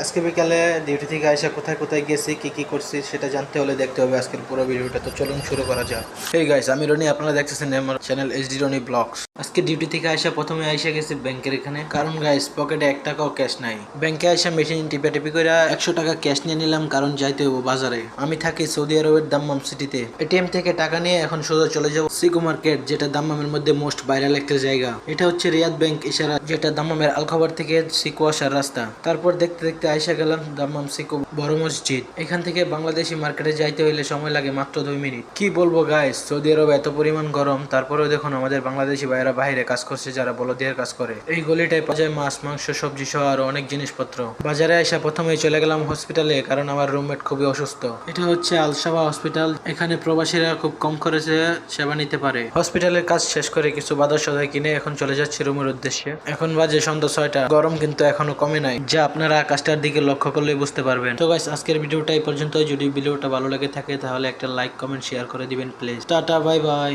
আজকে বিকালে ডিউটি থেকে আইসা কোথায় কোথায় গেছি কি কি করছি সেটা জানতে হলে দেখতে হবে আজকের পুরো ভিডিওটা। তো চলুন শুরু করা যাক। হেই গাইস, আমি রনি, আপনারা দেখতেছেন আমার চ্যানেল এইচডি রনি ব্লগস। আজকে ডিউটি থেকে আইসা প্রথমে আইসা গেছি ব্যাংকের এখানে, কারণ গাইস পকেটে 1 টাকাও ক্যাশ নাই। ব্যাংকে আইসা মেশিন টিপি করে 100 টাকা ক্যাশ নিয়ে নিলাম, কারণ যাইতে হবো বাজারে। আমি থাকি সৌদি আরবের দাম্মাম সিটিতে। এটিএম থেকে টাকা নিয়ে এখন সোজা চলে যাবো সিকো মার্কেট, যেটা দাম্মামের মধ্যে মোস্ট ভাইরাল একটা জায়গা। এটা হচ্ছে রিয়াদ ব্যাংক ইশারা, যেটা দাম্মামের আলখাবার থেকে সিকো আসার রাস্তা। তারপর দেখতে দেখতে আইসা গেলাম দাম্মাম সিকো বড় মসজিদ। এখান থেকে বাংলাদেশি মার্কেটে যাইতে হইলে সময় লাগে মাত্র 2 মিনিট। কি বলবো গাইস, সৌদি আরবে এত পরিমাণ গরম, তারপরেও দেখুন আমাদের বাংলাদেশি ভাইয়েরা বাইরে কাজ করছে, যারা বলদিয়ার কাজ করে। এই গলিটায় পাওয়া যায় মাছ, মাংস, সবজি সহ আরো অনেক জিনিসপত্র। বাজারে আইসা প্রথমেই চলে গেলাম হসপিটালে, কারণ আমার রুমমেট খুবই অসুস্থ। এটা হচ্ছে আলসাবা হসপিটাল। এখানে প্রবাসীরা খুব কম খরচে সেবা নিতে পারে। হসপিটালের কাজ শেষ করে কিছু বাজার সদাই কিনে এখন চলে যাচ্ছি রুমের উদ্দেশ্যে। এখন বাজে সন্ধ্যা 6টা। গরম কিন্তু এখনো কমে নাই, যা আপনারা আকাশটার দিকে লক্ষ্য করলে বুঝতে পারবেন। তো গাইস, আজকের ভিডিওটা এই পর্যন্ত। যদি ভিডিওটা ভালো লাগে থাকে তাহলে একটা লাইক, কমেন্ট, শেয়ার করে দিবেন প্লিজ। Tata, bye bye.